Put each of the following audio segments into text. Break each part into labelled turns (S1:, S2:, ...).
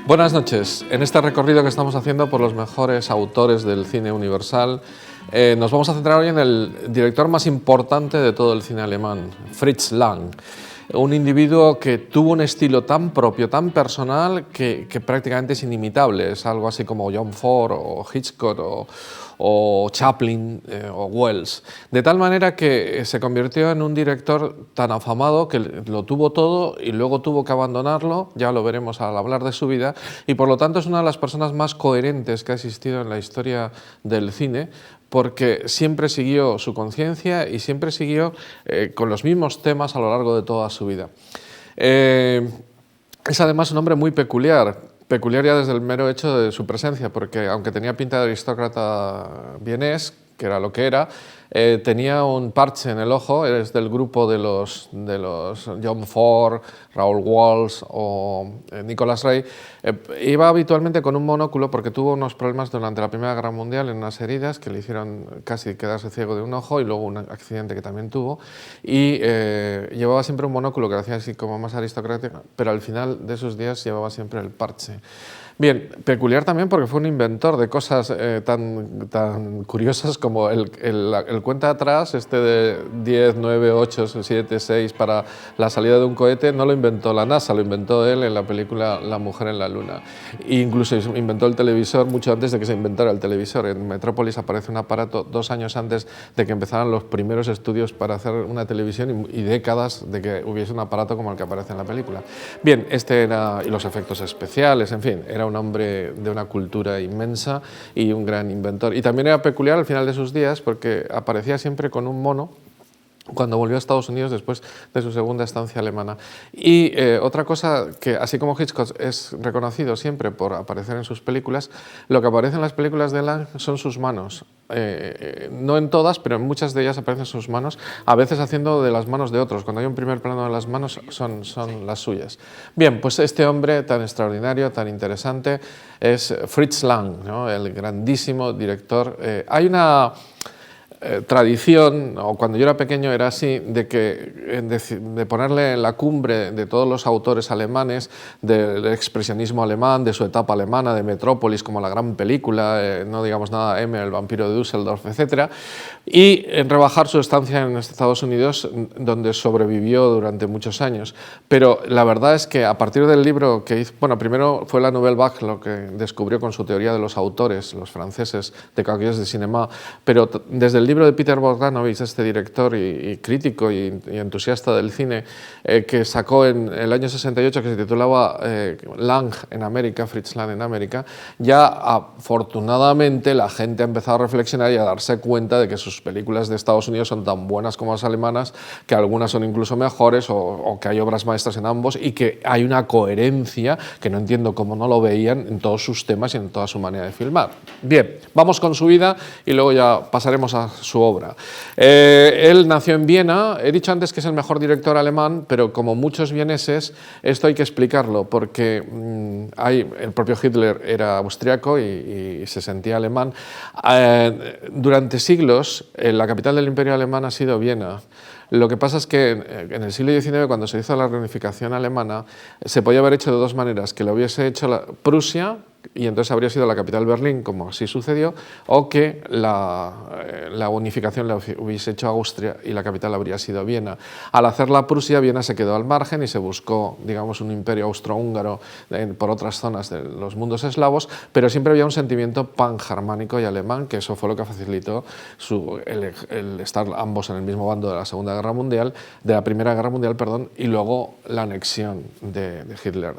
S1: Buenas noches. En este recorrido que estamos haciendo por los mejores autores del cine universal, nos vamos a centrar hoy en el director más importante de todo el cine alemán, Fritz Lang. Un individuo que tuvo un estilo tan propio, tan personal, que prácticamente es inimitable. Es algo así como John Ford o Hitchcock o Chaplin o Wells. De tal manera que se convirtió en un director tan afamado que lo tuvo todo y luego tuvo que abandonarlo, ya lo veremos al hablar de su vida, y por lo tanto es una de las personas más coherentes que ha existido en la historia del cine, porque siempre siguió su conciencia y siempre siguió con los mismos temas a lo largo de toda su vida. Es además un hombre muy peculiar ya desde el mero hecho de su presencia, porque aunque tenía pinta de aristócrata vienés, que era lo que era, tenía un parche en el ojo. Es del grupo de los John Ford, Raoul Walsh o Nicholas Ray. Iba habitualmente con un monóculo porque tuvo unos problemas durante la Primera Guerra Mundial en unas heridas que le hicieron casi quedarse ciego de un ojo, y luego un accidente que también tuvo, y llevaba siempre un monóculo que lo hacía así como más aristocrático, pero al final de sus días llevaba siempre el parche. Bien, peculiar también porque fue un inventor de cosas tan curiosas como el cuenta atrás, este de 10, 9, 8, 7, 6 para la salida de un cohete. No lo inventó la NASA, lo inventó él en la película La mujer en la luna. E incluso inventó el televisor mucho antes de que se inventara el televisor. En Metrópolis aparece un aparato 2 años antes de que empezaran los primeros estudios para hacer una televisión y décadas de que hubiese un aparato como el que aparece en la película. Bien, y los efectos especiales, en fin, era un hombre de una cultura inmensa y un gran inventor. Y también era peculiar al final de sus días porque aparecía siempre con un mono cuando volvió a Estados Unidos después de su segunda estancia alemana. Y otra cosa que, así como Hitchcock es reconocido siempre por aparecer en sus películas, lo que aparece en las películas de Lang son sus manos. No en todas, pero en muchas de ellas aparecen sus manos, a veces haciendo de las manos de otros. Cuando hay un primer plano de las manos, son las suyas. Bien, pues este hombre tan extraordinario, tan interesante, es Fritz Lang, ¿no? El grandísimo director. Hay una tradición, o cuando yo era pequeño era así, de ponerle en la cumbre de todos los autores alemanes, del expresionismo alemán, de su etapa alemana, de Metrópolis como la gran película, no digamos nada, M, el vampiro de Düsseldorf, etc. Y rebajar su estancia en Estados Unidos, donde sobrevivió durante muchos años. Pero la verdad es que a partir del libro que hizo, bueno, primero fue la Nouvelle Vague lo que descubrió con su teoría de los autores, los franceses, de Cahiers de Cinéma, pero desde el libro de Peter Bogdanovich, este director y crítico y entusiasta del cine, que sacó en el año 68, que se titulaba Lang en América, Fritz Lang en América, ya afortunadamente la gente ha empezado a reflexionar y a darse cuenta de que sus películas de Estados Unidos son tan buenas como las alemanas, que algunas son incluso mejores, o que hay obras maestras en ambos, y que hay una coherencia que no entiendo cómo no lo veían en todos sus temas y en toda su manera de filmar. Bien, vamos con su vida y luego ya pasaremos a su obra. Él nació en Viena. He dicho antes que es el mejor director alemán, pero como muchos vieneses, esto hay que explicarlo, porque el propio Hitler era austriaco y se sentía alemán. Durante siglos, la capital del Imperio Alemán ha sido Viena. Lo que pasa es que en el siglo XIX, cuando se hizo la reunificación alemana, se podía haber hecho de dos maneras: que lo hubiese hecho Prusia, y entonces habría sido la capital Berlín, como así sucedió, o que la unificación la hubiese hecho Austria y la capital habría sido Viena. Al hacerla Prusia, Viena se quedó al margen y se buscó, digamos, un imperio austrohúngaro por otras zonas de los mundos eslavos, pero siempre había un sentimiento pangermánico y alemán, que eso fue lo que facilitó el estar ambos en el mismo bando de la Segunda Guerra Mundial, de la Primera Guerra Mundial, perdón, y luego la anexión de Hitler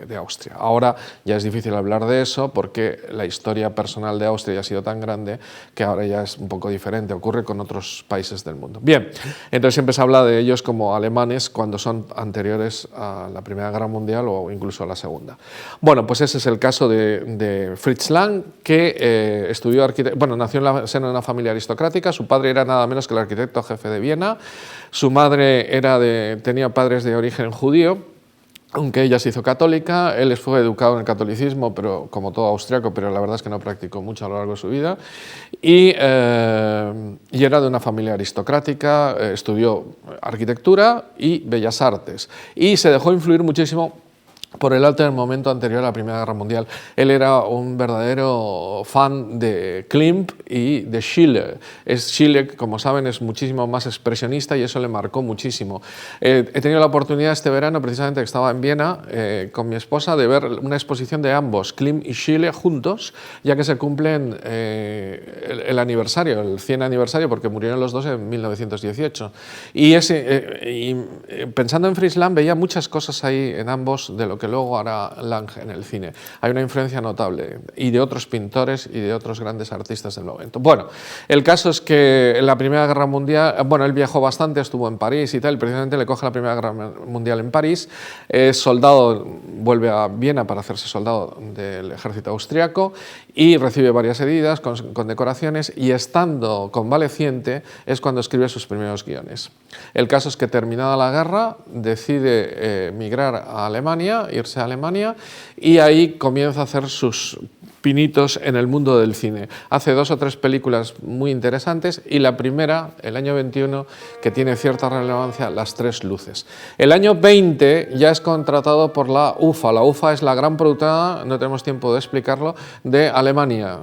S1: de Austria. Ahora ya es difícil hablar de eso porque la historia personal de Austria ya ha sido tan grande que ahora ya es un poco diferente, ocurre con otros países del mundo. Bien, entonces siempre se habla de ellos como alemanes cuando son anteriores a la Primera Guerra Mundial o incluso a la Segunda. Bueno, pues ese es el caso de Fritz Lang, que nació en el seno de una familia aristocrática. Su padre era nada menos que el arquitecto jefe de Viena, su madre tenía padres de origen judío, aunque ella se hizo católica. Él fue educado en el catolicismo, pero como todo austriaco, pero la verdad es que no practicó mucho a lo largo de su vida. Y era de una familia aristocrática, estudió arquitectura y bellas artes, y se dejó influir muchísimo por el arte del momento anterior a la Primera Guerra Mundial. Él era un verdadero fan de Klimt y de Schiele. Schiele, como saben, es muchísimo más expresionista y eso le marcó muchísimo. He tenido la oportunidad este verano, precisamente que estaba en Viena, con mi esposa, de ver una exposición de ambos, Klimt y Schiele, juntos, ya que se cumplen el aniversario, el 100 aniversario, porque murieron los dos en 1918. Y pensando en Fritz Lang, veía muchas cosas ahí en ambos de lo que luego hará Lang en el cine. Hay una influencia notable, y de otros pintores y de otros grandes artistas del momento. Bueno, el caso es que en la Primera Guerra Mundial, bueno, él viajó bastante, estuvo en París y tal, precisamente le coge la Primera Guerra Mundial en París, es soldado, vuelve a Viena para hacerse soldado del ejército austriaco y recibe varias heridas con condecoraciones, y estando convaleciente es cuando escribe sus primeros guiones. El caso es que, terminada la guerra, decide migrar a Alemania, irse a Alemania, y ahí comienza a hacer sus pinitos en el mundo del cine. Hace 2 o 3 películas muy interesantes, y la primera, el año 21, que tiene cierta relevancia, Las tres luces. El año 20 ya es contratado por la UFA. La UFA es la gran productora, no tenemos tiempo de explicarlo, de Alemania.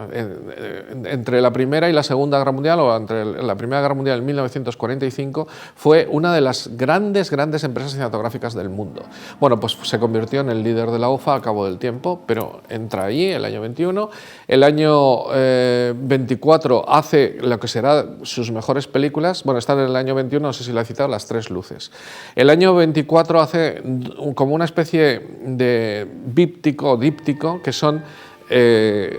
S1: Entre la Primera y la Segunda Guerra Mundial, o entre la Primera Guerra Mundial en 1945, fue una de las grandes empresas cinematográficas del mundo. Bueno, pues se convirtió en el líder de la UFA al cabo del tiempo, pero entra allí el año 21. El año 24 hace lo que será sus mejores películas. Bueno, está en el año 21, no sé si lo he citado, Las tres luces. El año 24 hace como una especie de díptico, que son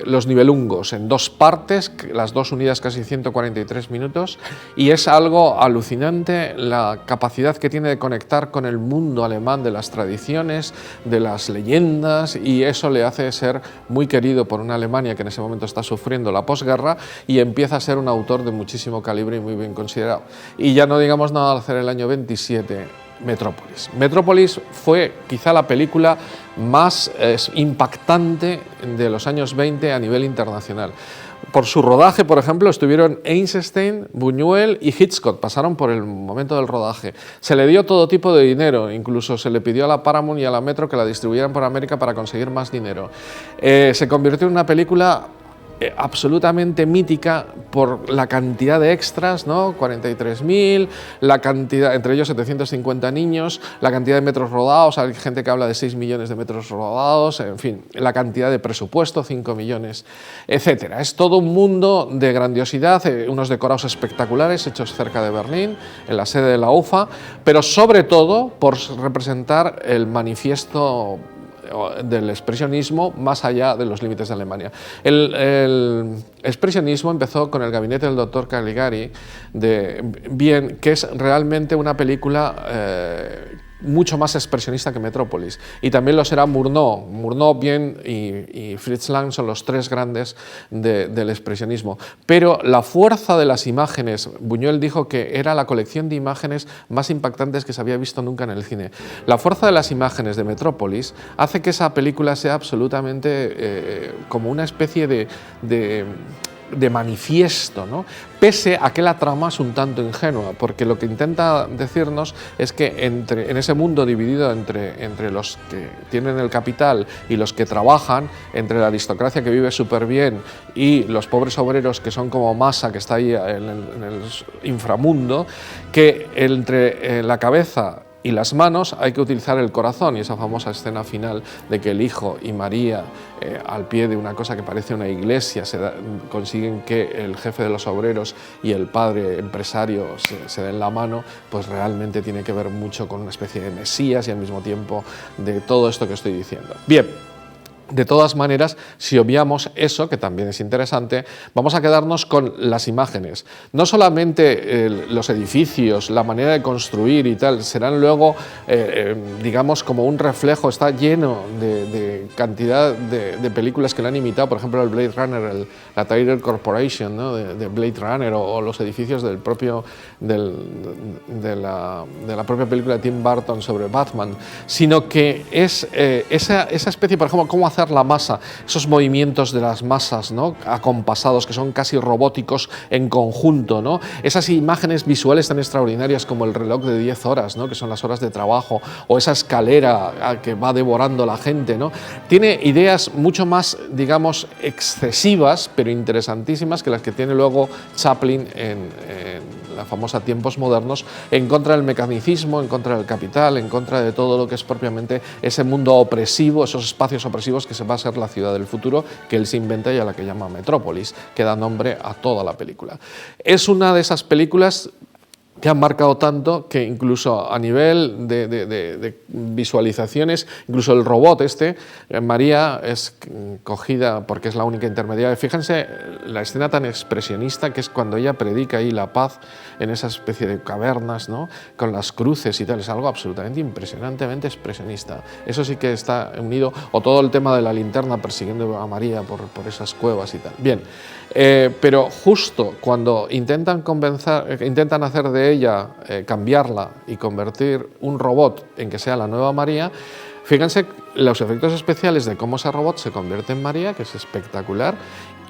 S1: los nivelungos, en 2 partes, las 2 unidas casi 143 minutos, y es algo alucinante la capacidad que tiene de conectar con el mundo alemán, de las tradiciones, de las leyendas, y eso le hace ser muy querido por una Alemania que en ese momento está sufriendo la posguerra, y empieza a ser un autor de muchísimo calibre y muy bien considerado. Y ya no digamos nada al hacer el año 27, Metrópolis. Metrópolis fue quizá la película más impactante de los años 20 a nivel internacional. Por su rodaje, por ejemplo, estuvieron Eisenstein, Buñuel y Hitchcock, pasaron por el momento del rodaje. Se le dio todo tipo de dinero, incluso se le pidió a la Paramount y a la Metro que la distribuyeran por América para conseguir más dinero. Se convirtió en una película absolutamente mítica por la cantidad de extras, ¿no? 43.000, la cantidad, entre ellos 750 niños, la cantidad de metros rodados, hay gente que habla de 6 millones de metros rodados, en fin, la cantidad de presupuesto, 5 millones, etcétera. Es todo un mundo de grandiosidad, unos decorados espectaculares hechos cerca de Berlín, en la sede de la UFA, pero sobre todo por representar el manifiesto del expresionismo más allá de los límites de Alemania. El expresionismo empezó con el gabinete del doctor Caligari, que es realmente una película mucho más expresionista que Metrópolis, y también lo será Murnau. Murnau bien y Fritz Lang son los 3 grandes del expresionismo, pero la fuerza de las imágenes, Buñuel dijo que era la colección de imágenes más impactantes que se había visto nunca en el cine. La fuerza de las imágenes de Metrópolis hace que esa película sea absolutamente como una especie de manifiesto, ¿no? Pese a que la trama es un tanto ingenua, porque lo que intenta decirnos es que en ese mundo dividido entre los que tienen el capital y los que trabajan, entre la aristocracia que vive súper bien y los pobres obreros que son como masa que está ahí en el inframundo, que entre la cabeza y las manos hay que utilizar el corazón, y esa famosa escena final de que el hijo y María, al pie de una cosa que parece una iglesia, consiguen que el jefe de los obreros y el padre empresario se den la mano, pues realmente tiene que ver mucho con una especie de Mesías y al mismo tiempo de todo esto que estoy diciendo. Bien. De todas maneras, si obviamos eso, que también es interesante, vamos a quedarnos con las imágenes. No solamente los edificios, la manera de construir y tal, serán luego, digamos, como un reflejo, está lleno de cantidad de películas que lo han imitado, por ejemplo, el Blade Runner, la Tiger Corporation, ¿no? de Blade Runner, o los edificios de la propia película de Tim Burton sobre Batman, sino que es esa especie, por ejemplo, cómo hacer la masa, esos movimientos de las masas, ¿no?, acompasados, que son casi robóticos en conjunto, ¿no?, esas imágenes visuales tan extraordinarias como el reloj de 10 horas, ¿no?, que son las horas de trabajo, o esa escalera que va devorando la gente, ¿no? Tiene ideas mucho más, digamos, excesivas, pero interesantísimas, que las que tiene luego Chaplin en la famosa Tiempos modernos, en contra del mecanicismo, en contra del capital, en contra de todo lo que es propiamente ese mundo opresivo, esos espacios opresivos que se va a ser la ciudad del futuro, que él se inventa y a la que llama Metrópolis, que da nombre a toda la película. Es una de esas películas que han marcado tanto que incluso a nivel de visualizaciones, incluso el robot María, es cogida porque es la única intermediaria. Fíjense la escena tan expresionista que es cuando ella predica ahí la paz en esa especie de cavernas, ¿no?, con las cruces y tal, es algo absolutamente impresionantemente expresionista. Eso sí que está unido, o todo el tema de la linterna persiguiendo a María por esas cuevas y tal. Bien, pero justo cuando intentan hacer de ella, cambiarla y convertir un robot en que sea la nueva María, fíjense los efectos especiales de cómo ese robot se convierte en María, que es espectacular,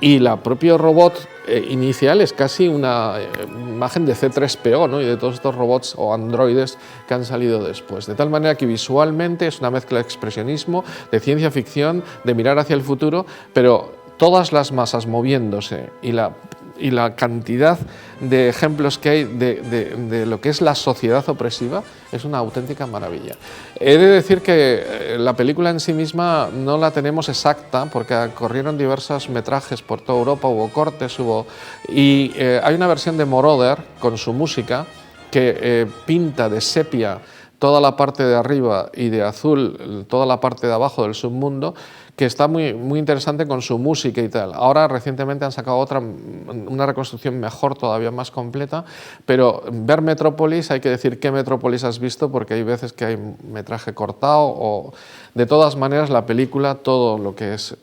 S1: y la propio robot inicial es casi una imagen de C3PO, ¿no?, y de todos estos robots o androides que han salido después. De tal manera que visualmente es una mezcla de expresionismo, de ciencia ficción, de mirar hacia el futuro, pero todas las masas moviéndose y la cantidad de ejemplos que hay de lo que es la sociedad opresiva es una auténtica maravilla. He de decir que la película en sí misma no la tenemos exacta porque corrieron diversos metrajes por toda Europa, hubo cortes, y hay una versión de Moroder con su música que pinta de sepia toda la parte de arriba y de azul toda la parte de abajo del submundo, que está muy, muy interesante con su música y tal. Ahora recientemente han sacado otra, una reconstrucción mejor, todavía más completa, pero ver Metrópolis, hay que decir qué Metrópolis has visto, porque hay veces que hay metraje cortado, o de todas maneras la película, todo lo que es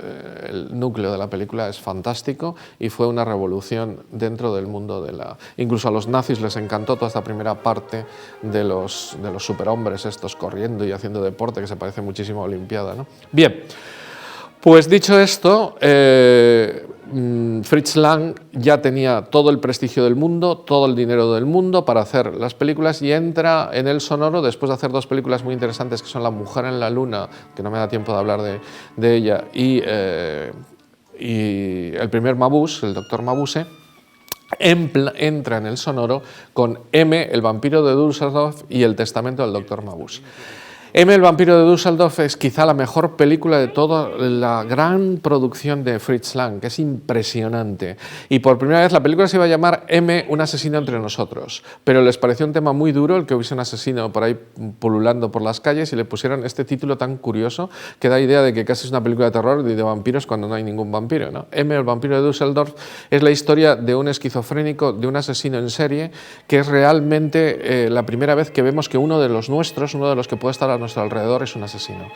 S1: el núcleo de la película es fantástico y fue una revolución dentro del mundo de la... Incluso a los nazis les encantó toda esta primera parte de los superhombres estos corriendo y haciendo deporte, que se parece muchísimo a Olimpiada, ¿no? Bien. Pues dicho esto, Fritz Lang ya tenía todo el prestigio del mundo, todo el dinero del mundo para hacer las películas, y entra en el sonoro después de hacer dos películas muy interesantes que son La mujer en la luna, que no me da tiempo de hablar de ella, y el primer Mabuse, el doctor Mabuse. Entra en el sonoro con M, el vampiro de Düsseldorf, y El testamento del doctor Mabuse. M, el vampiro de Düsseldorf, es quizá la mejor película de toda la gran producción de Fritz Lang, que es impresionante. Y por primera vez la película se iba a llamar M, un asesino entre nosotros, pero les pareció un tema muy duro el que hubiese un asesino por ahí pululando por las calles y le pusieron este título tan curioso que da idea de que casi es una película de terror y de vampiros cuando no hay ningún vampiro, ¿no? M, el vampiro de Düsseldorf, es la historia de un esquizofrénico, de un asesino en serie, que es realmente la primera vez que vemos que uno de los nuestros, uno de los que puede estar a nuestro alrededor, es un asesino.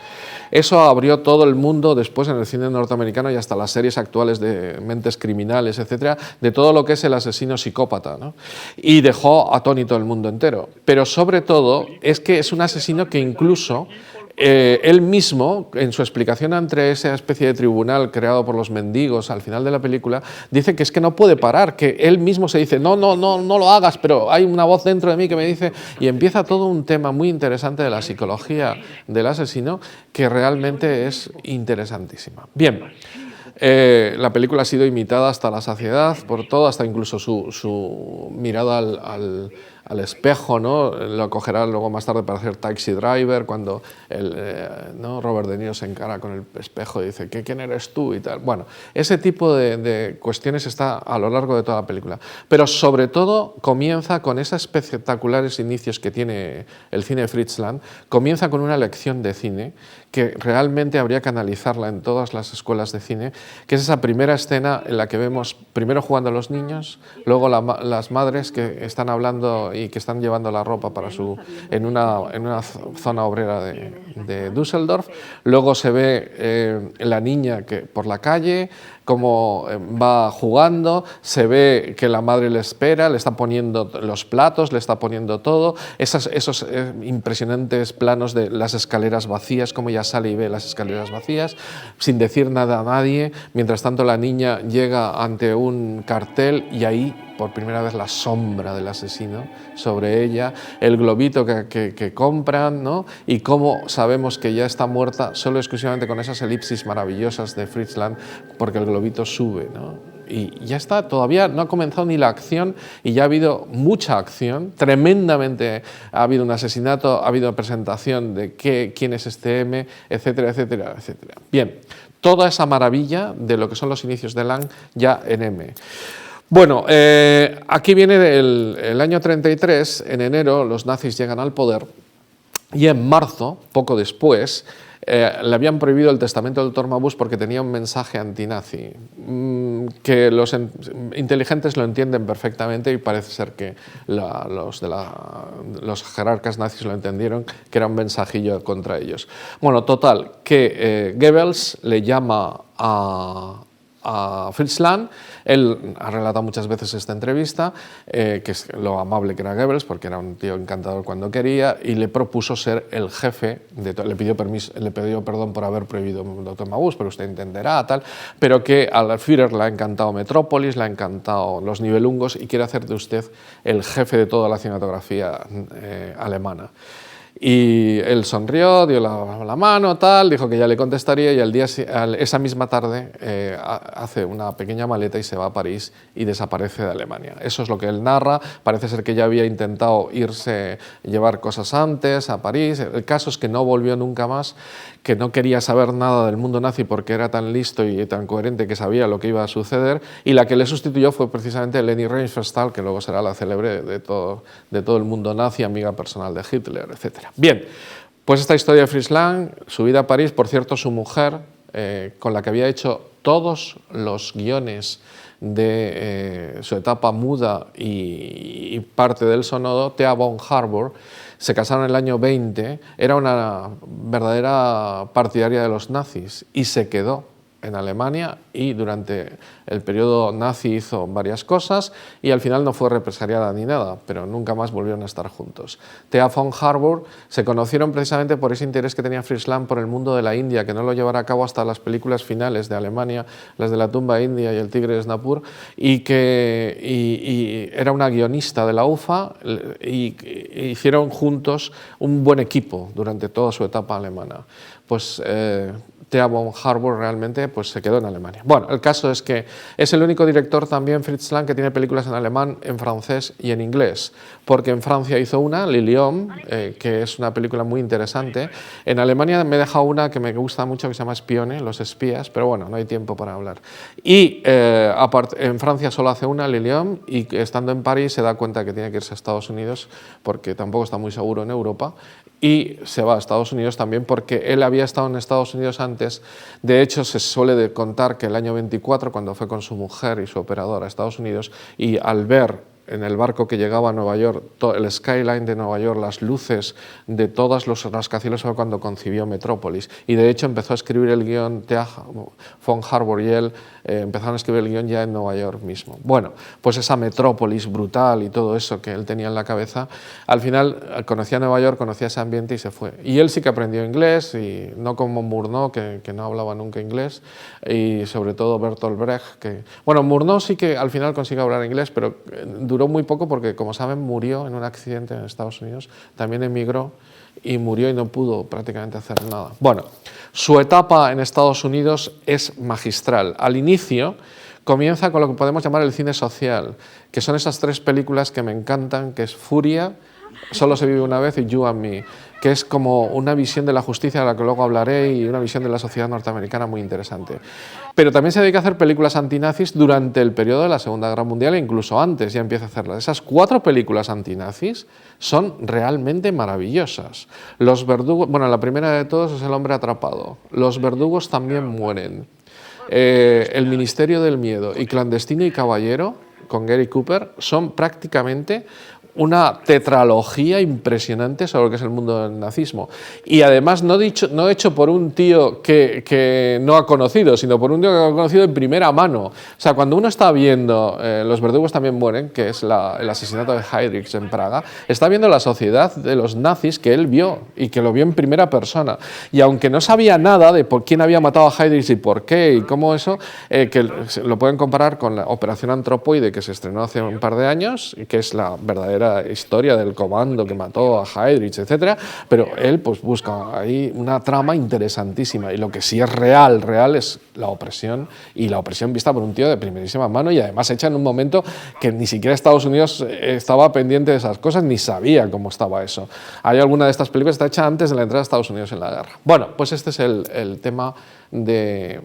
S1: Eso abrió todo el mundo después en el cine norteamericano y hasta las series actuales de Mentes Criminales, etcétera, de todo lo que es el asesino psicópata, ¿no? Y dejó atónito el mundo entero. Pero sobre todo es que es un asesino que incluso él mismo, en su explicación ante esa especie de tribunal creado por los mendigos al final de la película, dice que es que no puede parar, que él mismo se dice, no lo hagas, pero hay una voz dentro de mí que me dice, y empieza todo un tema muy interesante de la psicología del asesino que realmente es interesantísima. Bien. La película ha sido imitada hasta la saciedad por todo, hasta incluso su mirada al espejo, ¿no? Lo cogerá luego más tarde para hacer Taxi Driver, cuando ¿no? Robert De Niro se encara con el espejo y dice, ¿quién eres tú? Y tal. Bueno, ese tipo de cuestiones está a lo largo de toda la película. Pero sobre todo comienza con esos espectaculares inicios que tiene el cine de Fritz Lang, comienza con una lección de cine que realmente habría que analizarla en todas las escuelas de cine, que es esa primera escena en la que vemos primero jugando a los niños, luego las madres que están hablando y que están llevando la ropa para en una zona obrera de Düsseldorf, luego se ve la niña por la calle, cómo va jugando, se ve que la madre le espera, le está poniendo los platos, le está poniendo todo, esos impresionantes planos de las escaleras vacías, cómo ella sale y ve las escaleras vacías, sin decir nada a nadie. Mientras tanto la niña llega ante un cartel y ahí por primera vez la sombra del asesino sobre ella, el globito que compran, ¿no? Y cómo sabemos que ya está muerta solo exclusivamente con esas elipsis maravillosas de Fritz Lang, porque el globito sube, ¿no? Y ya está, todavía no ha comenzado ni la acción y ya ha habido mucha acción, tremendamente ha habido un asesinato, ha habido presentación de quién es este M, etcétera, etcétera, etcétera. Bien, toda esa maravilla de lo que son los inicios de Lang ya en M. Bueno, aquí viene el año 33, en enero los nazis llegan al poder y en marzo, poco después, le habían prohibido el testamento del Dr. Mabuse porque tenía un mensaje antinazi, que los inteligentes lo entienden perfectamente y parece ser que los jerarcas nazis lo entendieron, que era un mensajillo contra ellos. Bueno, total, que Goebbels le llama a Fritz Lang. Él ha relatado muchas veces esta entrevista, que es lo amable que era Goebbels, porque era un tío encantador cuando quería, y le propuso ser el jefe, le pidió perdón por haber prohibido el Dr. Mabuse, pero usted entenderá, tal, pero que al Führer le ha encantado Metrópolis, le ha encantado Los Nibelungos y quiere hacer de usted el jefe de toda la cinematografía alemana. Y él sonrió, dio la mano, tal, dijo que ya le contestaría y esa misma tarde hace una pequeña maleta y se va a París y desaparece de Alemania. Eso es lo que él narra. Parece ser que ya había intentado llevar cosas antes a París. El caso es que no volvió nunca más, que no quería saber nada del mundo nazi porque era tan listo y tan coherente que sabía lo que iba a suceder, y la que le sustituyó fue precisamente Leni Riefenstahl, que luego será la célebre de todo el mundo nazi, amiga personal de Hitler, etc. Bien, pues esta historia de Fritz Lang, su vida a París, por cierto, su mujer, con la que había hecho todos los guiones de su etapa muda y parte del sonoro, Thea von Harbour, se casaron en el año 20, era una verdadera partidaria de los nazis y se quedó en Alemania y durante el periodo nazi hizo varias cosas y al final no fue represaliada ni nada, pero nunca más volvieron a estar juntos. Thea von Harbour se conocieron precisamente por ese interés que tenía Fritz Lang por el mundo de la India, que no lo llevará a cabo hasta las películas finales de Alemania, las de La tumba india y El tigre de Snapur, y era una guionista de la UFA y hicieron juntos un buen equipo durante toda su etapa alemana. Pues Thea von Harbour realmente pues, se quedó en Alemania. Bueno, el caso es que es el único director también, Fritz Lang, que tiene películas en alemán, en francés y en inglés, porque en Francia hizo una, Liliom, que es una película muy interesante. En Alemania me he dejado una que me gusta mucho, que se llama Espione, Los espías, pero bueno, no hay tiempo para hablar. Y en Francia solo hace una, Liliom, y estando en París se da cuenta que tiene que irse a Estados Unidos, porque tampoco está muy seguro en Europa, y se va a Estados Unidos también porque él había estado en Estados Unidos antes. De hecho, se suele contar que el año 24, cuando fue con su mujer y su operador a Estados Unidos, y al ver en el barco que llegaba a Nueva York, el skyline de Nueva York, las luces de todos los rascacielos, fue cuando concibió Metrópolis. Y de hecho empezó a escribir el guión, Thea von Harbour y él empezaron a escribir el guión ya en Nueva York mismo. Bueno, pues esa Metrópolis brutal y todo eso que él tenía en la cabeza, al final conocía Nueva York, conocía ese ambiente y se fue. Y él sí que aprendió inglés, y no como Murnau, que no hablaba nunca inglés, y sobre todo Bertolt Brecht, que... Bueno, Murnau sí que al final consiguió hablar inglés, pero duró muy poco porque, como saben, murió en un accidente en Estados Unidos, también emigró y murió y no pudo prácticamente hacer nada. Bueno, su etapa en Estados Unidos es magistral. Al inicio comienza con lo que podemos llamar el cine social, que son esas tres películas que me encantan, que es Furia, Solo se vive una vez y You and Me, que es como una visión de la justicia de la que luego hablaré y una visión de la sociedad norteamericana muy interesante. Pero también se dedica a hacer películas antinazis durante el periodo de la Segunda Guerra Mundial e incluso antes ya empieza a hacerlas. Esas 4 películas antinazis son realmente maravillosas. Los verdugos, bueno, la primera de todos es El hombre atrapado. Los verdugos también mueren. El Ministerio del Miedo y Clandestino y Caballero, con Gary Cooper, son prácticamente una tetralogía impresionante sobre lo que es el mundo del nazismo. Y además no hecho por un tío que no ha conocido, sino por un tío que ha conocido en primera mano. O sea, cuando uno está viendo Los verdugos también mueren, que es el asesinato de Heydrich en Praga, está viendo la sociedad de los nazis que él vio y que lo vio en primera persona. Y aunque no sabía nada de por quién había matado a Heydrich y por qué y cómo eso, que lo pueden comparar con la Operación Antropoide, que se estrenó hace un par de años, que es la verdadera historia del comando que mató a Heydrich, etcétera, pero él pues busca ahí una trama interesantísima, y lo que sí es real es la opresión, y la opresión vista por un tío de primerísima mano, y además hecha en un momento que ni siquiera Estados Unidos estaba pendiente de esas cosas, ni sabía cómo estaba eso. Hay alguna de estas películas que está hecha antes de la entrada de Estados Unidos en la guerra. Bueno, pues este es el tema de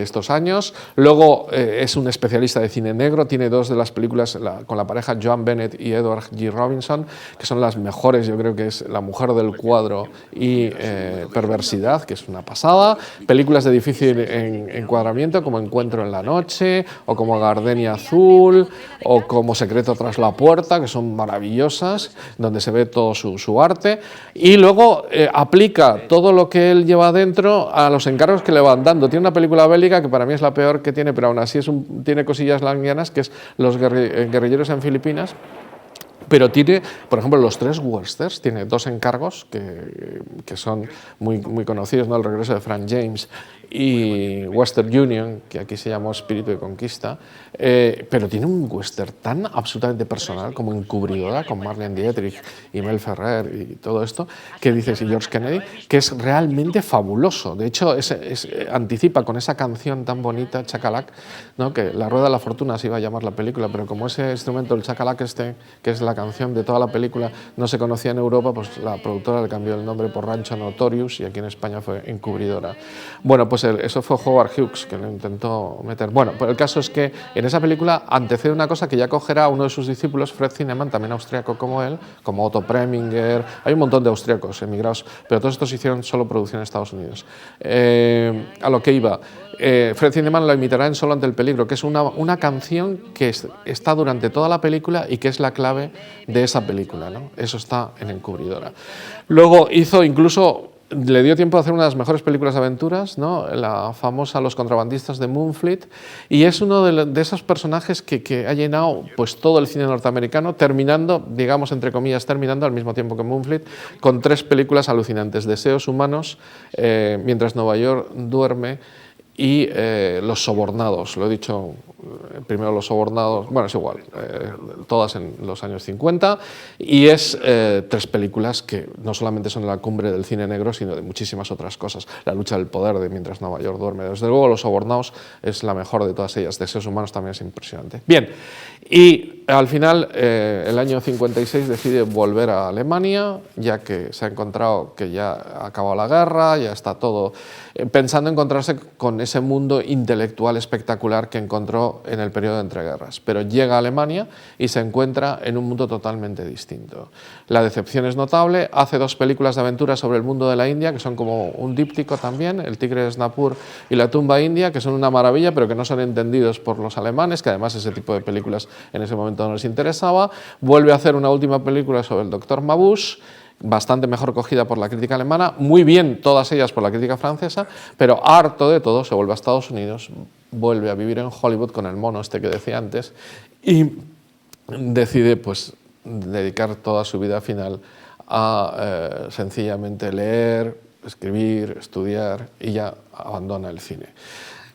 S1: estos años. Luego es un especialista de cine negro, tiene dos de las películas con la pareja Joan Bennett y Edward G. Robinson, que son las mejores. Yo creo que es La mujer del cuadro y Perversidad, que es una pasada. Películas de difícil encuadramiento como Encuentro en la noche, o como Gardenia Azul, o como Secreto tras la puerta, que son maravillosas, donde se ve todo su arte. Y luego aplica todo lo que él lleva dentro a los encargos que le van dando. Tiene una película bélica que para mí es la peor que tiene, pero aún así tiene cosillas languianas, que es Los guerrilleros en Filipinas. Pero tiene, por ejemplo, los tres westerns, tiene dos encargos que son muy conocidos, ¿no? El regreso de Frank James y Western Union, que aquí se llamó Espíritu de Conquista, pero tiene un western tan absolutamente personal como Encubridora, con Marlene Dietrich y Mel Ferrer y todo esto, que dices, y George Kennedy, que es realmente fabuloso. De hecho, anticipa con esa canción tan bonita, Chacalac, ¿no? Que La Rueda de la Fortuna se iba a llamar la película, pero como ese instrumento, el Chacalac que es la canción de toda la película, no se conocía en Europa, pues la productora le cambió el nombre por Rancho Notorious, y aquí en España fue Encubridora. Bueno, pues eso fue Howard Hughes, que lo intentó meter. Bueno, pues el caso es que en esa película antecede una cosa que ya cogerá uno de sus discípulos, Fred Zinnemann, también austriaco como él, como Otto Preminger. Hay un montón de austriacos emigrados, pero todos estos hicieron solo producción en Estados Unidos. A lo que iba, Fred Zinnemann lo imitará en Solo ante el peligro, que es una canción que está durante toda la película y que es la clave de esa película, ¿no? Eso está en Encubridora. Luego hizo incluso, le dio tiempo a hacer una de las mejores películas de aventuras, ¿no? La famosa Los contrabandistas de Moonfleet, y es uno de esos personajes que ha llenado pues todo el cine norteamericano, terminando, digamos entre comillas, terminando al mismo tiempo que Moonfleet, con tres películas alucinantes: Deseos humanos, Mientras Nueva York duerme, y Los sobornados. Lo he dicho primero, Los sobornados, bueno, es igual, todas en los años 50, y es tres películas que no solamente son la cumbre del cine negro, sino de muchísimas otras cosas. La lucha del poder de Mientras Nueva York duerme. Desde luego, Los sobornados es la mejor de todas ellas. Deseos humanos también es impresionante. Bien, y al final, el año 56, decide volver a Alemania, ya que se ha encontrado que ya ha acabado la guerra, ya está todo, pensando encontrarse con ese mundo intelectual espectacular que encontró en el periodo de entreguerras. Pero llega a Alemania y se encuentra en un mundo totalmente distinto. La decepción es notable. Hace dos películas de aventura sobre el mundo de la India, que son como un díptico también, El tigre de Snapur y La tumba india, que son una maravilla, pero que no son entendidos por los alemanes, que además ese tipo de películas en ese momento no les interesaba. Vuelve a hacer una última película sobre el doctor Mabuse, bastante mejor cogida por la crítica alemana, muy bien todas ellas por la crítica francesa, pero harto de todo se vuelve a Estados Unidos, vuelve a vivir en Hollywood con el mono este que decía antes, y decide pues dedicar toda su vida final a sencillamente leer, escribir, estudiar, y ya abandona el cine.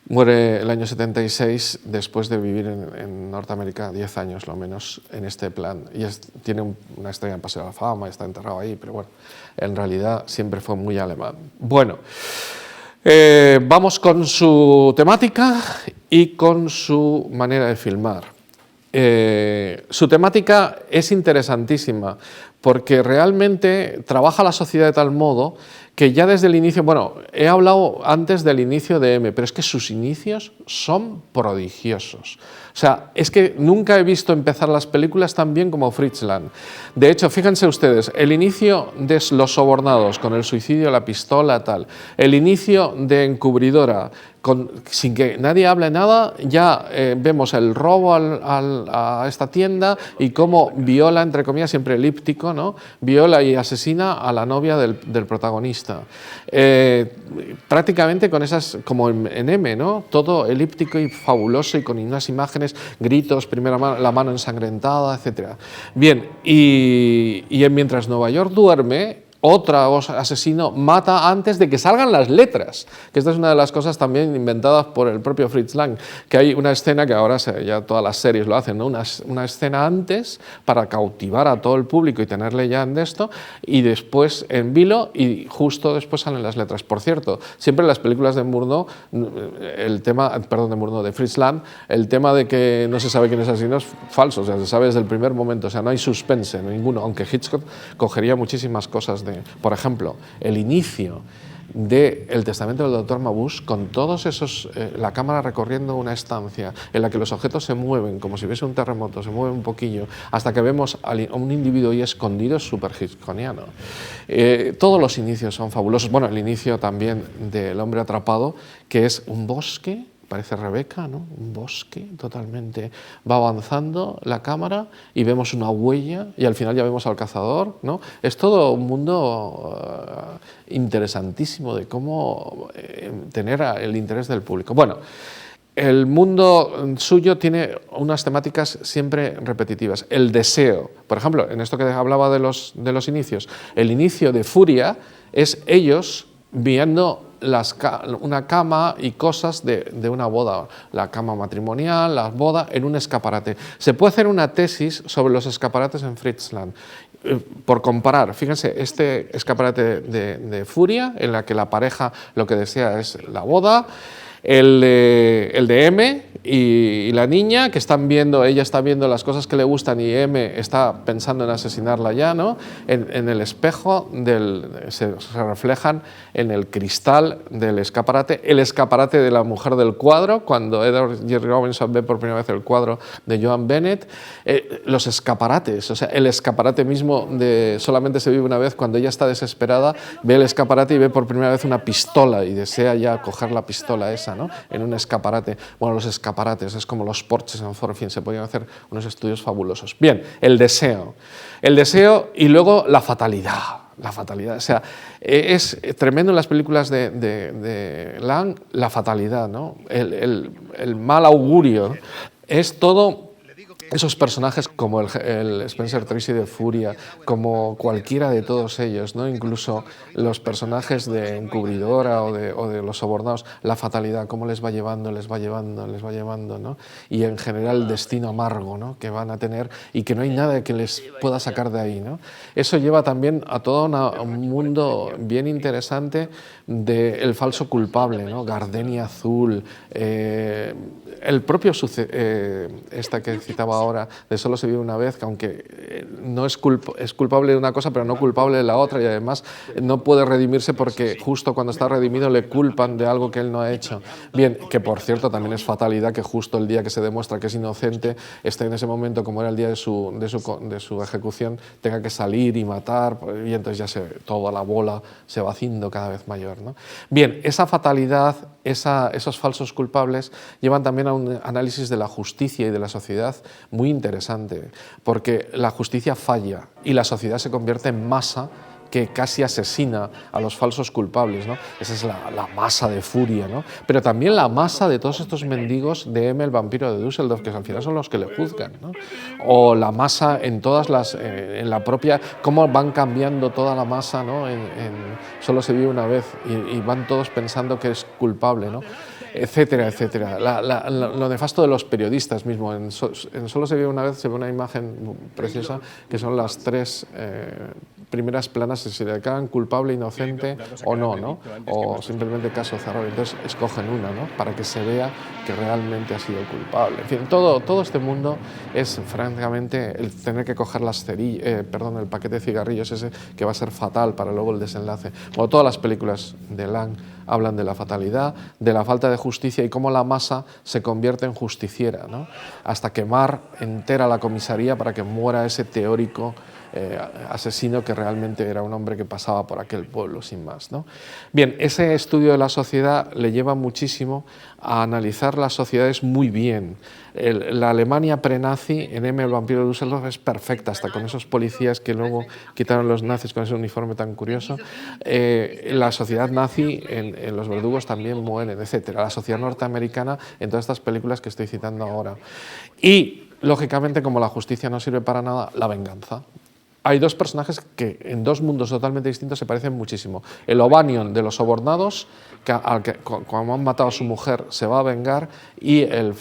S1: Muere el año 76 después de vivir en Norteamérica 10 años, lo menos, en este plan. Y tiene una estrella en Paseo de la Fama, está enterrado ahí, pero bueno, en realidad siempre fue muy alemán. Bueno, vamos con su temática y con su manera de filmar. Su temática es interesantísima porque realmente trabaja la sociedad de tal modo que ya desde el inicio, bueno, he hablado antes del inicio de M, pero es que sus inicios son prodigiosos. O sea, es que nunca he visto empezar las películas tan bien como Fritz Lang. De hecho, fíjense ustedes, el inicio de Los sobornados, con el suicidio, la pistola, tal, el inicio de Encubridora, sin que nadie hable nada, ya vemos el robo a esta tienda y cómo viola, entre comillas, siempre elíptico, ¿no? Viola y asesina a la novia del protagonista. Prácticamente con esas, como en M, ¿no? Todo elíptico y fabuloso y con unas imágenes, gritos, primero la mano ensangrentada, etc. Bien, y mientras Nueva York duerme, otro asesino mata antes de que salgan las letras, que esta es una de las cosas también inventadas por el propio Fritz Lang, que hay una escena que ahora ya todas las series lo hacen, ¿no? Una escena antes para cautivar a todo el público y tenerle ya en esto, y después en vilo, y justo después salen las letras. Por cierto, siempre en las películas de Murnau, de Fritz Lang, el tema de que no se sabe quién es el asesino es falso, o sea, se sabe desde el primer momento, o sea, no hay suspense ninguno, aunque Hitchcock cogería muchísimas cosas por ejemplo, el inicio de El testamento del doctor Mabuse, con todos esos, la cámara recorriendo una estancia en la que los objetos se mueven, como si hubiese un terremoto, se mueven un poquillo, hasta que vemos a un individuo ahí escondido, es súper hitchcockiano. Todos los inicios son fabulosos. Bueno, el inicio también del hombre atrapado, que es un bosque, parece Rebeca, ¿no? Un bosque totalmente, va avanzando la cámara y vemos una huella y al final ya vemos al cazador, ¿no? Es todo un mundo interesantísimo de cómo tener el interés del público. Bueno, el mundo suyo tiene unas temáticas siempre repetitivas. El deseo, por ejemplo, en esto que hablaba de los inicios, el inicio de Furia es ellos viendo una cama y cosas de una boda, la cama matrimonial, la boda, en un escaparate. Se puede hacer una tesis sobre los escaparates en Fritz Lang, por comparar. Fíjense, este escaparate de Furia, en la que la pareja lo que desea es la boda, el de M y la niña, que ella está viendo las cosas que le gustan y M está pensando en asesinarla ya, ¿no? En el espejo, se reflejan en el cristal del escaparate, el escaparate de la mujer del cuadro, cuando Edward G. Robinson ve por primera vez el cuadro de Joan Bennett, los escaparates, o sea, el escaparate mismo de Solamente se vive una vez, cuando ella está desesperada, ve el escaparate y ve por primera vez una pistola y desea ya coger la pistola esa, ¿no? En un escaparate. Bueno, los escaparates es como los porches en Ford, en fin, se podían hacer unos estudios fabulosos. Bien, el deseo y luego la fatalidad. La fatalidad, o sea, es tremendo en las películas de Lang, la fatalidad, ¿no? El mal augurio, es todo. Esos personajes como el Spencer Tracy de Furia, como cualquiera de todos ellos, ¿no? Incluso los personajes de Encubridora o de Los sobornados, la fatalidad, cómo les va llevando, ¿no? Y en general el destino amargo, ¿no? Que van a tener y que no hay nada que les pueda sacar de ahí, ¿no? Eso lleva también a todo un mundo bien interesante del falso culpable, ¿no? Gardenia Azul, el propio esta que citaba ahora, de Solo se vive una vez, que aunque no es culpable de una cosa, pero no culpable de la otra, y además no puede redimirse porque justo cuando está redimido le culpan de algo que él no ha hecho. Bien, que por cierto también es fatalidad que justo el día que se demuestra que es inocente, esté en ese momento, como era el día de su ejecución, tenga que salir y matar, y entonces ya toda la bola se va haciendo cada vez mayor, ¿no? Bien, esa fatalidad, esos falsos culpables llevan también a un análisis de la justicia y de la sociedad muy interesante, porque la justicia falla y la sociedad se convierte en masa que casi asesina a los falsos culpables, ¿no? Esa es la masa de Furia, ¿no? Pero también la masa de todos estos mendigos de M, el vampiro de Düsseldorf, que al final son los que le juzgan, ¿no? O la masa en en la propia, cómo van cambiando toda la masa, ¿no? Solo se vive una vez y van todos pensando que es culpable, ¿no? etcétera, etcétera. Lo nefasto de los periodistas mismo. En Solo se ve una vez, se ve una imagen preciosa, que son las tres primeras planas, si se declaran culpable, inocente o no, ¿no? O simplemente caso cerrado. Entonces escogen una, ¿no? Para que se vea que realmente ha sido culpable. En fin, todo este mundo es, francamente, el tener que coger el paquete de cigarrillos ese, que va a ser fatal para luego el desenlace. Bueno, todas las películas de Lang hablan de la fatalidad, de la falta de justicia y cómo la masa se convierte en justiciera, ¿no? Hasta quemar entera la comisaría para que muera ese teórico asesino que realmente era un hombre que pasaba por aquel pueblo sin más, ¿no? Bien, ese estudio de la sociedad le lleva muchísimo a analizar las sociedades muy bien. La Alemania prenazi en M, el vampiro de Düsseldorf, es perfecta, hasta con esos policías que luego quitaron los nazis con ese uniforme tan curioso. La sociedad nazi en Los verdugos también mueren, etc. La sociedad norteamericana en todas estas películas que estoy citando ahora. Y, lógicamente, como la justicia no sirve para nada, la venganza. Hay dos personajes que en dos mundos totalmente distintos se parecen muchísimo. El O'Banion de los sobornados, al que como han matado a su mujer se va a vengar, y el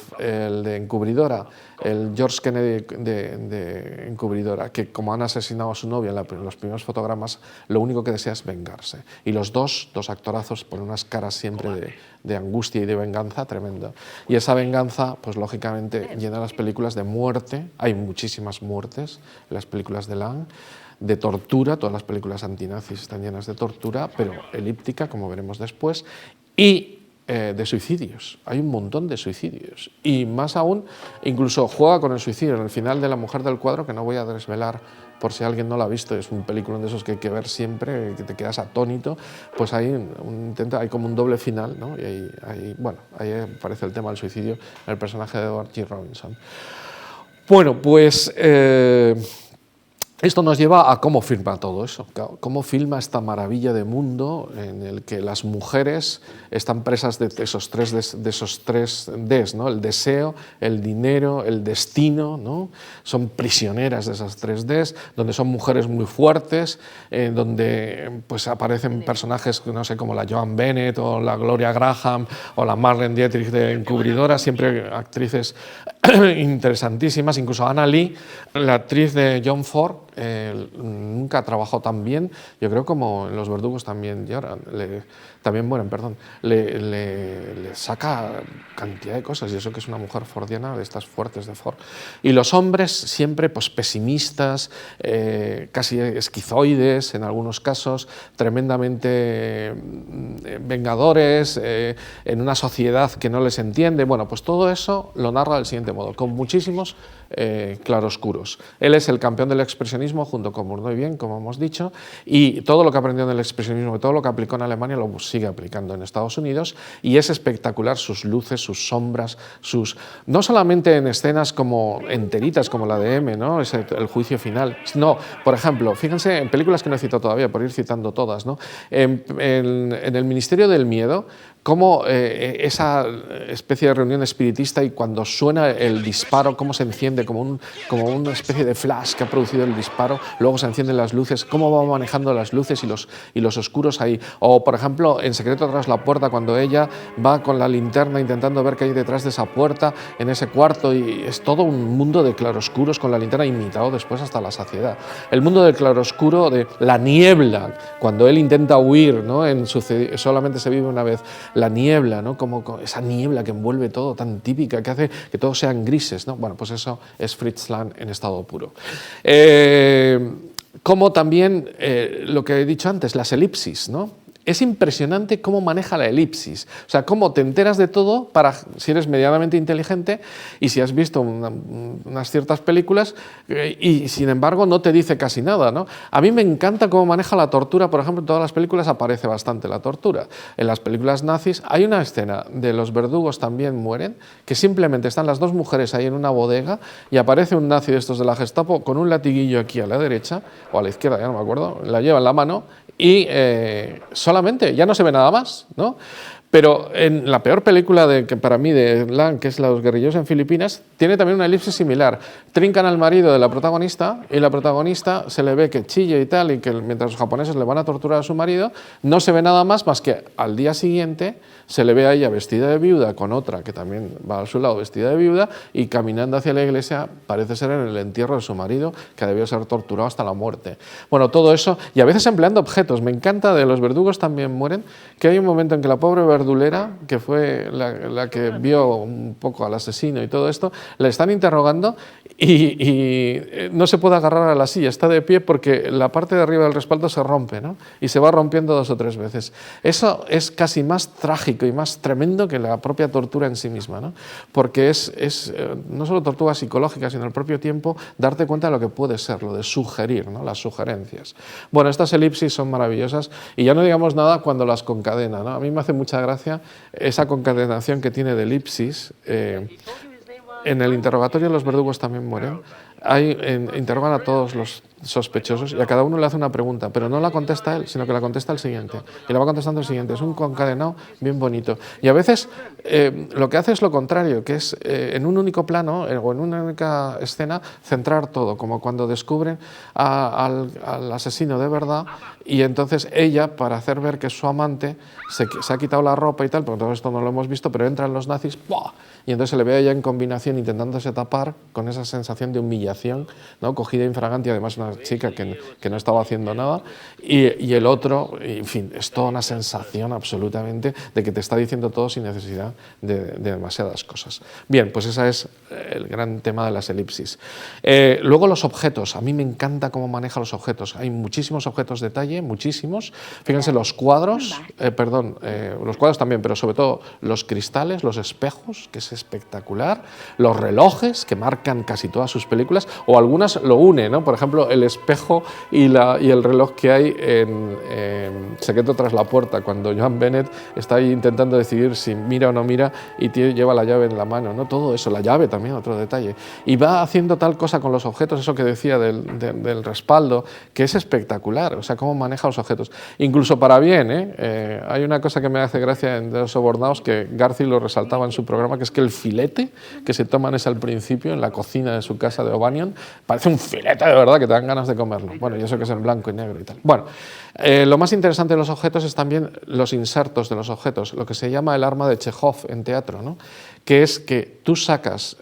S1: de Encubridora, el George Kennedy de Encubridora, que como han asesinado a su novia en los primeros fotogramas, lo único que desea es vengarse. Y los dos actorazos ponen unas caras siempre de angustia y de venganza tremenda. Y esa venganza, pues lógicamente, llena las películas de muerte. Hay muchísimas muertes en las películas de Lang, de tortura, todas las películas antinazis están llenas de tortura, pero elíptica, como veremos después, y de suicidios. Hay un montón de suicidios. Y más aún, incluso juega con el suicidio. En el final de La mujer del cuadro, que no voy a desvelar por si alguien no lo ha visto, es un película de esos que hay que ver siempre, que te quedas atónito, pues hay como un doble final, ¿no? Y ahí aparece el tema del suicidio en el personaje de Edward G. Robinson. Bueno, pues esto nos lleva a cómo filma todo eso, cómo filma esta maravilla de mundo en el que las mujeres están presas de esos tres Ds, ¿no? El deseo, el dinero, el destino, ¿no? Son prisioneras de esas tres Ds, donde son mujeres muy fuertes, donde pues aparecen personajes, no sé, como la Joan Bennett o la Gloria Graham o la Marlene Dietrich de Encubridora, siempre actrices interesantísimas. Incluso Anna Lee, la actriz de John Ford, nunca ha trabajado tan bien, yo creo, como en Los verdugos también lloran, le saca cantidad de cosas, y eso que es una mujer fordiana de estas fuertes de Ford. Y los hombres siempre pues pesimistas, casi esquizoides en algunos casos, tremendamente vengadores, en una sociedad que no les entiende. Bueno, pues todo eso lo narra del siguiente modo, con muchísimos claroscuros. Él es el campeón del expresionismo junto con Bourdieu, bien, como hemos dicho, y todo lo que aprendió en el expresionismo y todo lo que aplicó en Alemania lo sigue aplicando en Estados Unidos, y es espectacular sus luces, sus sombras, no solamente en escenas como enteritas como la de M, ¿no? Es el juicio final. No, por ejemplo, fíjense en películas que no he citado todavía, por ir citando todas, ¿no? En El Ministerio del Miedo, cómo esa especie de reunión espiritista, y cuando suena el disparo, cómo se enciende como una especie de flash que ha producido el disparo, luego se encienden las luces, cómo va manejando las luces y los oscuros ahí. O, por ejemplo, en Secreto tras la puerta, cuando ella va con la linterna intentando ver qué hay detrás de esa puerta, en ese cuarto, y es todo un mundo de claroscuros con la linterna, imitado después hasta la saciedad. El mundo del claroscuro, de la niebla, cuando él intenta huir, ¿no? Solamente se vive una vez. La niebla, ¿no? Como esa niebla que envuelve todo, tan típica, que hace que todos sean grises, ¿no? Bueno, pues eso es Fritz Lang en estado puro. Como también lo que he dicho antes, las elipsis, ¿no? Es impresionante cómo maneja la elipsis, o sea, cómo te enteras de todo si eres medianamente inteligente y si has visto unas ciertas películas, y sin embargo no te dice casi nada, ¿no? A mí me encanta cómo maneja la tortura. Por ejemplo, en todas las películas aparece bastante la tortura. En las películas nazis hay una escena de Los verdugos también mueren, que simplemente están las dos mujeres ahí en una bodega y aparece un nazi de estos de la Gestapo con un latiguillo aquí a la derecha o a la izquierda, ya no me acuerdo, la lleva en la mano, y solamente, ya no se ve nada más, ¿no? Pero en la peor película que para mí de Lang, que es Los guerrilleros en Filipinas, tiene también una elipsis similar. Trincan al marido de la protagonista y la protagonista se le ve que chilla y tal, y que mientras los japoneses le van a torturar a su marido, no se ve nada más que al día siguiente se le ve a ella vestida de viuda con otra que también va a su lado vestida de viuda y caminando hacia la iglesia, parece ser en el entierro de su marido, que debió ser torturado hasta la muerte. Bueno, todo eso, y a veces empleando objetos. Me encanta de Los verdugos también mueren, que hay un momento en que la pobre verdulera, que fue la que vio un poco al asesino y todo esto, le están interrogando y no se puede agarrar a la silla, está de pie porque la parte de arriba del respaldo se rompe, ¿no? Y se va rompiendo 2 o 3 veces. Eso es casi más trágico y más tremendo que la propia tortura en sí misma, ¿no? Porque es no solo tortura psicológica, sino al propio tiempo darte cuenta de lo que puede ser, lo de sugerir, ¿no? Las sugerencias. Bueno, estas elipsis son maravillosas y ya no digamos nada cuando las concadena, ¿no? A mí me hace mucha gracia esa concatenación que tiene de elipsis. En el interrogatorio los verdugos también mueren. Interrogan a todos los sospechosos y a cada uno le hace una pregunta, pero no la contesta él, sino que la contesta el siguiente. Y la va contestando el siguiente. Es un concadenado bien bonito. Y a veces lo que hace es lo contrario, que es en un único plano o en una única escena centrar todo, como cuando descubren al asesino de verdad y entonces ella, para hacer ver que es su amante, se ha quitado la ropa y tal, porque todo esto no lo hemos visto, pero entran los nazis, ¡buah! Y entonces se le ve a ella en combinación intentándose tapar con esa sensación de humillación, ¿no? Cogida infraganti, además una chica que no estaba haciendo nada, y el otro, en fin, es toda una sensación absolutamente de que te está diciendo todo sin necesidad de demasiadas cosas. Bien, pues ese es el gran tema de las elipsis. Luego los objetos, a mí me encanta cómo maneja los objetos, hay muchísimos objetos de detalle, muchísimos, fíjense los cuadros, los cuadros también, pero sobre todo los cristales, los espejos, que es espectacular, los relojes que marcan casi todas sus películas, o algunas lo une, ¿no? Por ejemplo, el espejo y el reloj que hay en Secreto tras la puerta, cuando Joan Bennett está ahí intentando decidir si mira o no mira y lleva la llave en la mano, ¿no? Todo eso, la llave también, otro detalle. Y va haciendo tal cosa con los objetos, eso que decía del respaldo, que es espectacular, o sea, cómo maneja los objetos. Incluso para bien, hay una cosa que me hace gracia en Los sobornados, que Garci lo resaltaba en su programa, que es que el filete que se toman es al principio en la cocina de su casa de O'Banion, parece un filete de verdad que te dan ganas de comerlo. Bueno, y eso que es en blanco y negro y tal. Bueno, lo más interesante de los objetos es también los insertos de los objetos, lo que se llama el arma de Chekhov en teatro, ¿no? Que es que tú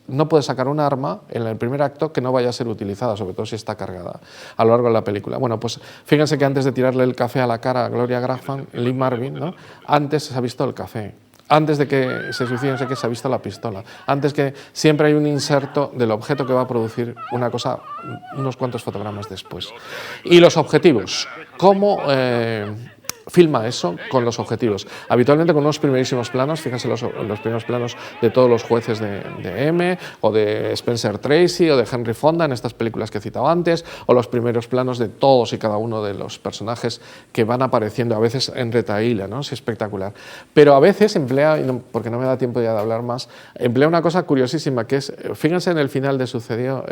S1: no puedes sacar un arma en el primer acto que no vaya a ser utilizada, sobre todo si está cargada a lo largo de la película. Bueno, pues fíjense que antes de tirarle el café a la cara a Gloria Graham, Lee Marvin, ¿no? Antes se ha visto el café. Antes de que se suicide, no sé qué, se ha visto la pistola. Antes que siempre hay un inserto del objeto que va a producir una cosa unos cuantos fotogramas después. Y los objetivos. ¿Cómo filma eso con los objetivos? Habitualmente con unos primerísimos planos, fíjense los primeros planos de todos los jueces de M, o de Spencer Tracy, o de Henry Fonda en estas películas que he citado antes, o los primeros planos de todos y cada uno de los personajes que van apareciendo, a veces en retahíla, ¿no? Es espectacular. Pero a veces emplea, porque no me da tiempo ya de hablar más, emplea una cosa curiosísima, que es, fíjense en el final de Sucedió,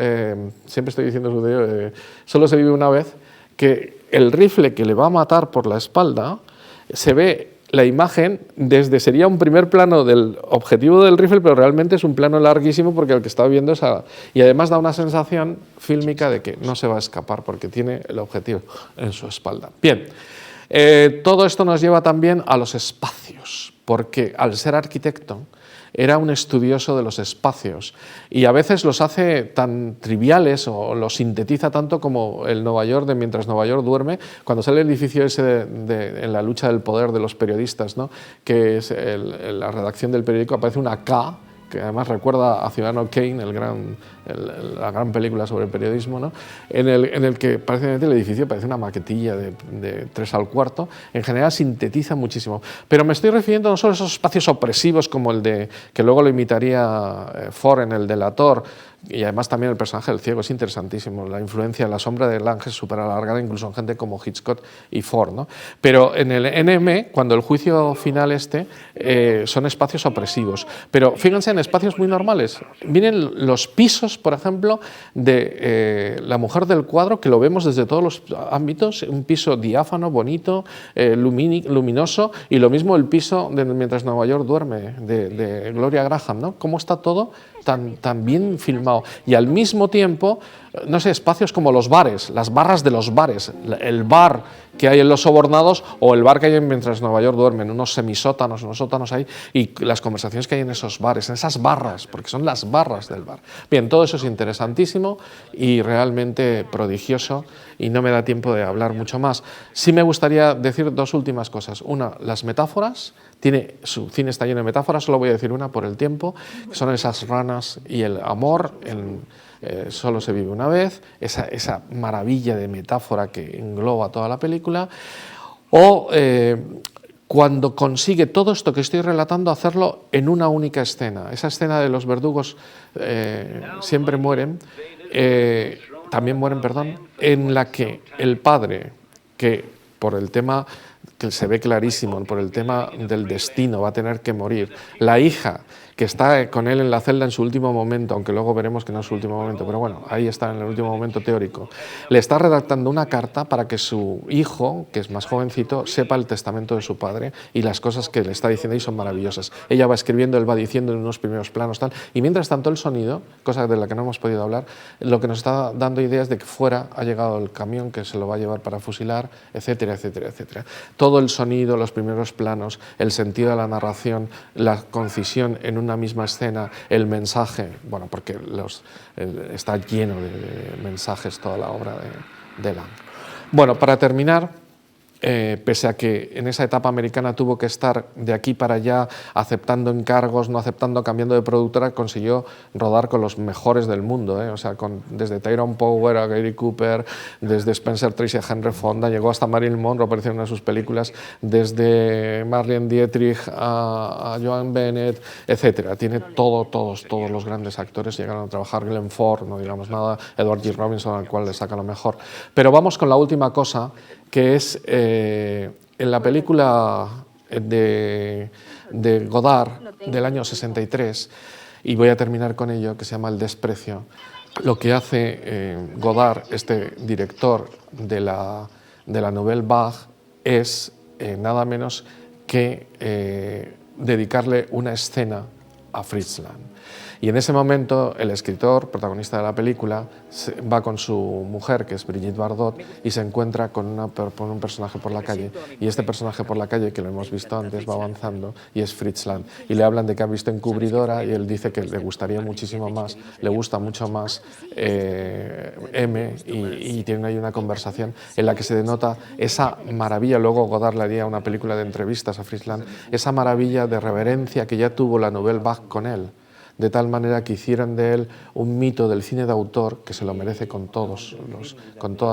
S1: siempre estoy diciendo Sucedió, solo se vive una vez, que el rifle que le va a matar por la espalda, se ve la imagen sería un primer plano del objetivo del rifle, pero realmente es un plano larguísimo porque el que está viendo es y además da una sensación fílmica de que no se va a escapar porque tiene el objetivo en su espalda. Bien, todo esto nos lleva también a los espacios, porque al ser arquitecto era un estudioso de los espacios y a veces los hace tan triviales o los sintetiza tanto como el Nueva York de Mientras Nueva York duerme, cuando sale el edificio ese en la lucha del poder de los periodistas, ¿no? Que es la redacción del periódico, aparece una K, que además recuerda a Ciudadano Kane, la gran película sobre el periodismo, ¿no? en el que parece el edificio parece una maquetilla de 3 al cuarto, en general sintetiza muchísimo. Pero me estoy refiriendo no solo a esos espacios opresivos como el que luego lo imitaría Ford en El delator, Y además también el personaje del ciego es interesantísimo, la influencia de la sombra del ángel es súper alargada, incluso en gente como Hitchcock y Ford, ¿no? Pero en el NM, cuando el juicio final son espacios opresivos, pero fíjense en espacios muy normales. Miren los pisos, por ejemplo, de La mujer del cuadro, que lo vemos desde todos los ámbitos, un piso diáfano, bonito, luminoso, y lo mismo el piso de Mientras Nueva York duerme, de Gloria Graham, ¿no? Cómo está todo tan bien filmado. Y al mismo tiempo, no sé, espacios como los bares, las barras de los bares, el bar que hay en Los Sobornados o el bar que hay en Mientras Nueva York duermen, unos semisótanos, unos sótanos ahí, y las conversaciones que hay en esos bares, en esas barras, porque son las barras del bar. Bien, todo eso es interesantísimo y realmente prodigioso, y no me da tiempo de hablar mucho más. Sí me gustaría decir dos últimas cosas. Una, las metáforas. Su cine está lleno de metáforas, solo voy a decir una por el tiempo, que son esas ranas y el amor, solo se vive una vez, esa maravilla de metáfora que engloba toda la película, o cuando consigue todo esto que estoy relatando hacerlo en una única escena, esa escena de los verdugos siempre mueren, también mueren, perdón, en la que el padre, que por el tema que se ve clarísimo, por el tema del destino, va a tener que morir. La hija, que está con él en la celda en su último momento, aunque luego veremos que no es su último momento, pero bueno, ahí está en el último momento teórico, le está redactando una carta para que su hijo, que es más jovencito, sepa el testamento de su padre, y las cosas que le está diciendo ahí son maravillosas. Ella va escribiendo, él va diciendo en unos primeros planos, tal, y mientras tanto el sonido, cosa de la que no hemos podido hablar, lo que nos está dando ideas de que fuera ha llegado el camión que se lo va a llevar para fusilar, etcétera, etcétera, etcétera. Todo el sonido, los primeros planos, el sentido de la narración, la concisión en una misma escena, el mensaje, bueno, porque está lleno de mensajes toda la obra de Lang. Bueno, para terminar, pese a que en esa etapa americana tuvo que estar de aquí para allá aceptando encargos, no aceptando, cambiando de productora, consiguió rodar con los mejores del mundo, o sea, desde Tyrone Power a Gary Cooper, desde Spencer Tracy a Henry Fonda, llegó hasta Marilyn Monroe, apareció en una de sus películas, desde Marlene Dietrich a Joan Bennett, etcétera. Tiene todos los grandes actores llegaron a trabajar, Glenn Ford, no digamos nada, Edward G. Robinson, al cual le saca lo mejor. Pero vamos con la última cosa, que es en la película de Godard del año 63, y voy a terminar con ello, que se llama El desprecio. Lo que hace Godard, este director de la Nouvelle Vague, es nada menos que dedicarle una escena a Fritz Lang. Y en ese momento el escritor, protagonista de la película, va con su mujer, que es Brigitte Bardot, y se encuentra con un personaje por la calle, y este personaje por la calle, que lo hemos visto antes, va avanzando, y es Fritz Lang. Y le hablan de que ha visto Encubridora, y él dice que le gustaría muchísimo más, le gusta mucho más M, y tienen ahí una conversación en la que se denota esa maravilla. Luego Godard le haría una película de entrevistas a Fritz Lang, esa maravilla de reverencia que ya tuvo la Nouvelle Vague con él, de tal manera que hicieron de él un mito del cine de autor que se lo merece con todas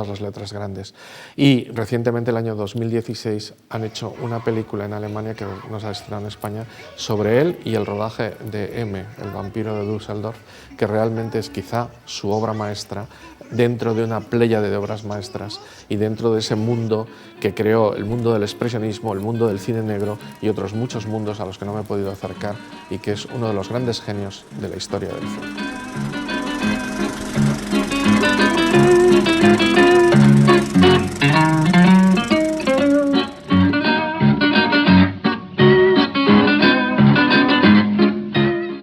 S1: las letras grandes. Y recientemente, el año 2016, han hecho una película en Alemania que no se ha estrenado en España sobre él y el rodaje de M, el vampiro de Düsseldorf, que realmente es quizá su obra maestra dentro de una pléyade de obras maestras y dentro de ese mundo que creó, el mundo del expresionismo, el mundo del cine negro y otros muchos mundos a los que no me he podido acercar, y que es uno de los grandes genios de la historia del cine.